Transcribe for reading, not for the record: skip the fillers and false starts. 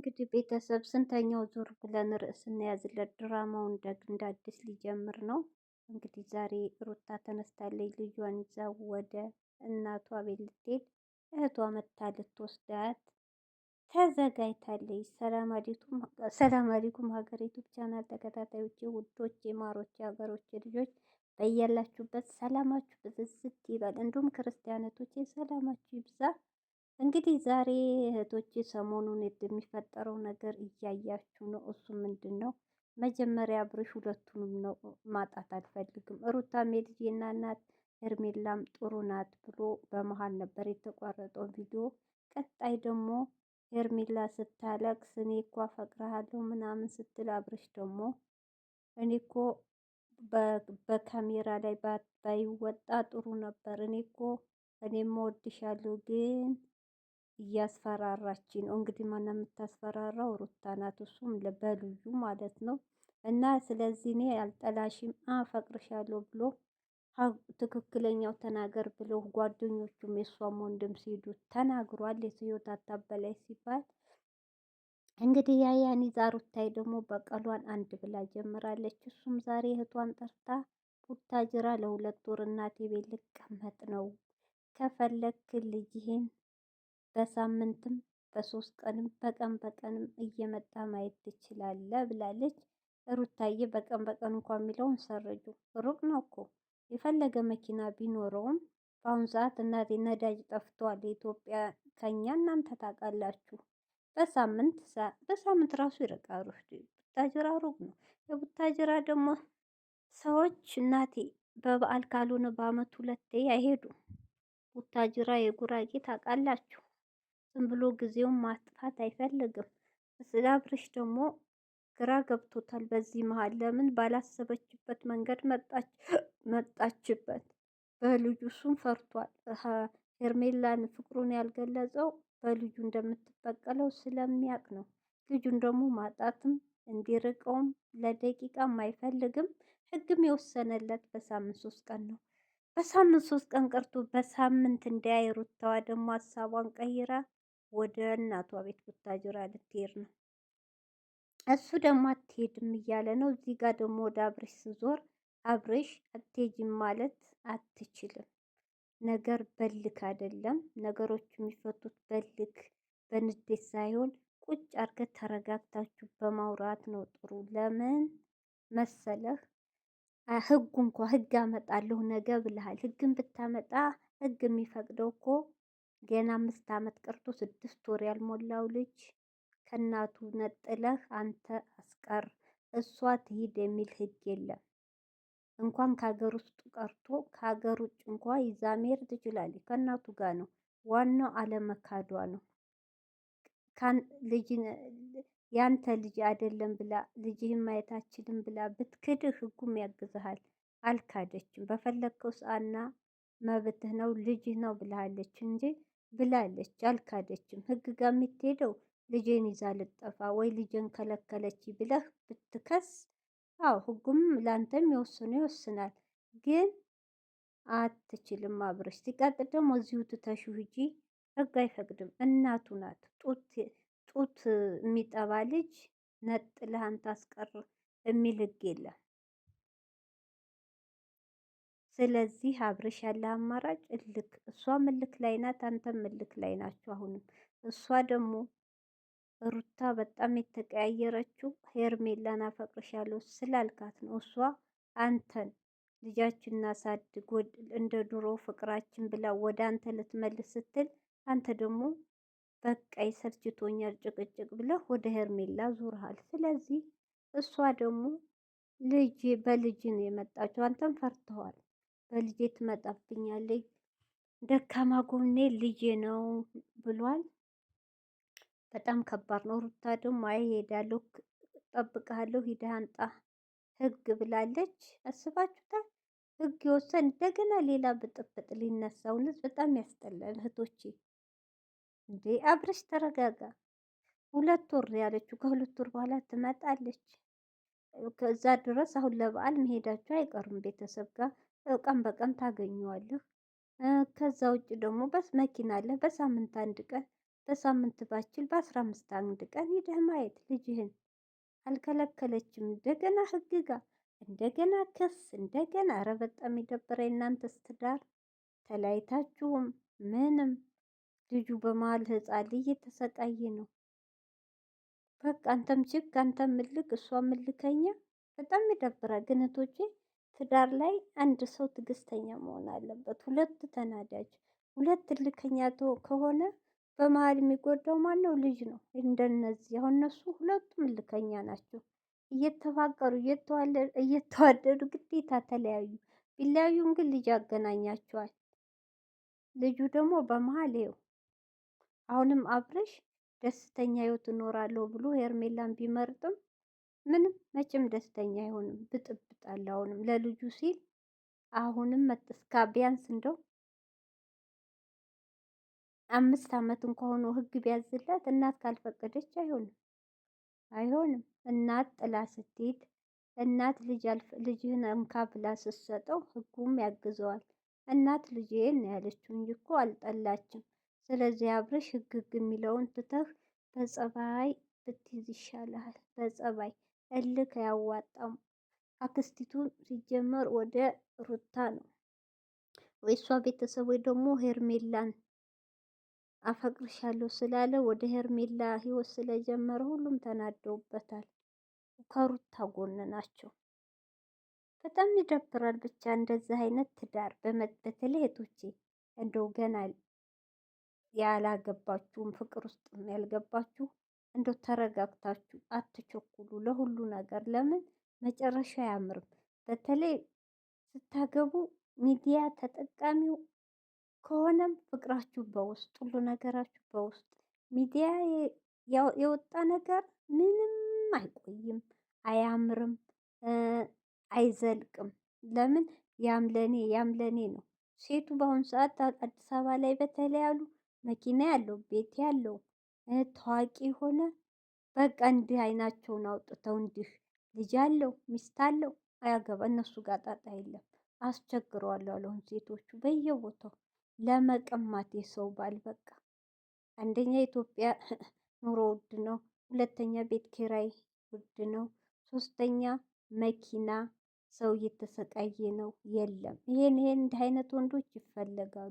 እንግዲህ ቤተሰብ ስንተኛው ዙር ብለን ርዕስ እንያዝለት። ድራማው እንደ አዲስ ሊጀምር ነው። እንግዲህ ዛሬ ሩታ ተነስታለች። ልጇን ይዛ ወደ እናቷ ቤት ልትሄድ እህቷ መታ ልትወስዳት ተዘጋጅታለች። ሰላም አለይኩም ሀገር ዩቱብ ቻናል ተከታታዮች ውዶች፣ የማሮች፣ የሀገሮች ልጆች በያላችሁበት ሰላማችሁ ብዝዝት ይበል። እንዲሁም ክርስቲያኖቶች ሰላማችሁ ይብዛ። እንግዲህ ዛሬ እህቶቼ ሰሞኑን የሚፈጠረው ነገር እያያችሁ ነው። እሱ ምንድን ነው? መጀመሪያ አብርሽ ሁለቱንም ነው ማጣት አልፈልግም። ሩታም የልጄና እናት ሄርሜላም ጥሩ ናት ብሎ በመሀል ነበር የተቋረጠው ቪዲዮ። ቀጣይ ደግሞ ሄርሜላ ስታለቅስ እኔ እኮ አፈቅርሃለሁ ምናምን ስትል፣ አብርሽ ደግሞ እኔ እኮ በካሜራ ላይ ባይወጣ ጥሩ ነበር፣ እኔም እወድሻለሁ ግን እያስፈራራች ነው። እንግዲህ ማነው የምታስፈራራው? ሩታ ናት። እሱም በልጁ ማለት ነው። እና ስለዚህ እኔ አልጠላሽም አፈቅርሻለሁ ብሎ ትክክለኛው ተናገር ብሎ ጓደኞቹም የሷም ወንድም ሲሄዱ ተናግሯል። የህይወት አታበላይ ሲባል እንግዲህ ያያን ይዛ ሩታይ ደግሞ በቀሏን አንድ ብላ ጀምራለች። እሱም ዛሬ እህቷን ጠርታ ቡታጅራ ለሁለት ወር እናቴ ቤት ልቀመጥ ነው፣ ከፈለክ ልጅህን በሳምንትም በሶስት ቀንም በቀን በቀንም እየመጣ ማየት ትችላለህ ብላለች። ሩታዬ በቀን በቀን እንኳን የሚለውን ሰረጁ፣ ሩቅ ነው እኮ የፈለገ መኪና ቢኖረውም በአሁኑ ሰዓት እናቴ ነዳጅ ጠፍቷል። ኢትዮጵያ ከኛ እናንተ ታውቃላችሁ። በሳምንት ራሱ ይርቃሉ። ቡታጅራ ሩቅ ነው። የቡታጅራ ደግሞ ሰዎች እናቴ በበዓል ካልሆነ በአመት ሁለቴ አይሄዱም። ቡታጅራ የጉራጌ ታውቃላችሁ። ዝም ብሎ ጊዜውን ማጥፋት አይፈልግም። ስለ አብርሽ ደግሞ ግራ ገብቶታል። በዚህ መሀል ለምን ባላሰበችበት መንገድ መጣችበት። በልጁ እሱም ፈርቷል። ሄርሜላን ፍቅሩን ያልገለጸው በልጁ እንደምትበቀለው ስለሚያውቅ ነው። ልጁን ደግሞ ማጣትም እንዲርቀውም ለደቂቃም አይፈልግም። ህግም የወሰነለት በሳምንት 3 ቀን ነው። በሳምንት 3 ቀን ቀርቶ በሳምንት እንዳያይ ሩታዋ ደግሞ ሀሳቧን ቀይራ ወደ እናቷ ቤት ቡታጅራ ልትሄድ ነው። እሱ ደግሞ አትሄድም እያለ ነው። እዚህ ጋር ደግሞ ወደ አብርሽ ስዞር አብርሽ አትሄጂም ማለት አትችልም። ነገር በልክ አይደለም። ነገሮች የሚፈቱት በልክ በንዴት ሳይሆን ቁጭ አድርገህ ተረጋግታችሁ በማውራት ነው ጥሩ። ለምን መሰለህ? ህግ አመጣለሁ ነገ ብለሃል። ህግን ብታመጣ ህግ የሚፈቅደው እኮ ገና 5 አመት ቀርቶ 6 ወር ያልሞላው ልጅ ከእናቱ ነጥለህ አንተ አስቀር፣ እሷ ትሂድ የሚል ህግ የለም። እንኳን ከሀገር ውስጥ ቀርቶ ከሀገር ውጭ እንኳ ይዛ መሄድ ትችላለች። ከእናቱ ጋር ነው። ዋናው አለመካዷ ነው። ያንተ ልጅ አይደለም ብላ ልጅህን ማየት አችልም ብላ ብትክድህ ህጉም ያግዝሃል። አልካደችም። በፈለግከው ሰዓትና መብትህ ነው ልጅህ ነው ብላለች እንጂ ብላለች፣ አልካደችም። ህግ ጋር የምትሄደው ልጄን ይዛ ልጠፋ ወይ ልጄን ከለከለች ብለህ ብትከስ፣ አዎ ህጉም ላንተም ይወስናል። ግን አትችልም አብርሽ። ሲቀጥል ደግሞ እዚሁ ትተሽው ሂጂ፣ ህግ አይፈቅድም። እናቱ ናት። ጡት የሚጠባ ልጅ ነጥለህ አንተ አስቀር የሚል ህግ የለም። ስለዚህ አብርሽ ያለ አማራጭ እልክ። እሷም እልክ ላይ ናት፣ አንተም እልክ ላይ ናችሁ። አሁንም እሷ ደግሞ ሩታ በጣም የተቀያየረችው ሄርሜላን አፈቅርሻለሁ ስላልካት ነው። እሷ አንተን ልጃችን እናሳድግ እንደ ድሮ ፍቅራችን ብላ ወደ አንተ ልትመልስ ስትል፣ አንተ ደግሞ በቃ ይሰልችቶኛል ጭቅጭቅ ብለህ ወደ ሄርሜላ ዙርሃል። ስለዚህ እሷ ደግሞ በልጅ ነው የመጣችው። አንተም ፈርተዋል። በልጄ ትመጣብኛለች፣ ደካማ ጎኔ ልጄ ነው ብሏል። በጣም ከባድ ነው። ሩታ ደግሞ አይ ሄዳለሁ ጠብቃለሁ ሂደህ አንጣ ህግ ብላለች። አስባችሁታል? ህግ የወሰን እንደገና ሌላ ብጥብጥ ሊነሳ። እውነት በጣም ያስጠላል። እህቶቼ እንዴ አብርሽ ተረጋጋ። 2 ወር ያለችው ከ2 ወር በኋላ ትመጣለች። ከዛ ድረስ አሁን ለበዓል መሄዳችሁ አይቀርም ቤተሰብ ጋር ቀን በቀን ታገኘዋለህ። ከዛ ውጭ ደግሞ መኪና አለ። በሳምንት 1 ቀን በሳምንት ባችል በ15 አንድ ቀን ሂደህ ማየት ልጅህን አልከለከለችም። እንደገና ህግ ጋር እንደገና ክስ እንደገና። ኧረ በጣም የደበረ የእናንተስ ትዳር ተለያይታችሁም ምንም ልጁ በመሀል ህፃን ልጅ እየተሰቃየ ነው። በቃ አንተም ችግ አንተም ምልክ እሷም ምልከኛ። በጣም ይደብራል። ግን እህቶቼ ትዳር ላይ አንድ ሰው ትዕግስተኛ መሆን አለበት። ሁለት ተናዳጅ ሁለት እልከኛ ከሆነ በመሀል የሚጎዳው ማነው? ልጅ ነው። እንደነዚህ አሁን እነሱ ሁለቱም እልከኛ ናቸው። እየተፋቀሩ እየተዋደዱ ግዴታ ተለያዩ። ቢለያዩም ግን ልጅ ያገናኛቸዋል። ልጁ ደግሞ በመሀል ይኸው አሁንም አብርሽ ደስተኛ ህይወት እኖራለሁ ብሎ ሄርሜላን ቢመርጥም ምንም መቼም ደስተኛ አይሆንም። ብጥብጥ አለ አሁንም ለልጁ ሲል አሁንም እስከ ቢያንስ እንደው 5 ዓመት እንኳን ሆኖ ህግ ቢያዝለት እናት ካልፈቀደች አይሆንም አይሆንም። እናት ጥላ ስትሄድ እናት ልጅህን እንካ ብላ ስትሰጠው ህጉም ያግዘዋል። እናት ልጄን ነው ያለችው እንጂ እኮ አልጠላችም። ስለዚህ አብርሽ ህግ የሚለውን ትተህ በጸባይ ብትይዝ ይሻልሃል። በጸባይ እልክ አያዋጣም። አክስቲቱ ሲጀመር ወደ ሩታ ነው ወይ እሷ ቤተሰብ ወይ ደግሞ ሄርሜላን አፈቅርሻለሁ ስላለ ወደ ሄርሜላ ህይወት ስለጀመረ ሁሉም ተናደውበታል። ከሩታ ጎን ናቸው። በጣም ይደብራል። ብቻ እንደዚህ አይነት ትዳር በተለይ እህቶቼ እንደው ገና ያላገባችሁም ፍቅር ውስጥ ያልገባችሁ እንደው ተረጋግታችሁ አትቸኩሉ ለሁሉ ነገር። ለምን መጨረሻ አያምርም። በተለይ ስታገቡ ሚዲያ ተጠቃሚው ከሆነም ፍቅራችሁ በውስጥ ሁሉ ነገራችሁ በውስጥ ሚዲያ የወጣ ነገር ምንም አይቆይም፣ አያምርም፣ አይዘልቅም። ለምን ያም ለኔ ነው። ሴቱ በአሁኑ ሰዓት አዲስ አበባ ላይ በተለይ ያሉ መኪና ያለው ቤት ያለው ታዋቂ ሆነ በቃ እንዲህ አይናቸውን አውጥተው እንዲህ ልጅ አለው ሚስት አለው አያገባ እነሱ ጋር ጣጣ የለም። አስቸግረዋለሁ አሁን ሴቶቹ በየቦታው ለመቀማት የሰው ባል በቃ አንደኛ ኢትዮጵያ ኑሮ ውድ ነው፣ ሁለተኛ ቤት ኪራይ ውድ ነው፣ ሶስተኛ መኪና ሰው እየተሰቃየ ነው። የለም ይሄን እንዲህ አይነት ወንዶች ይፈለጋሉ።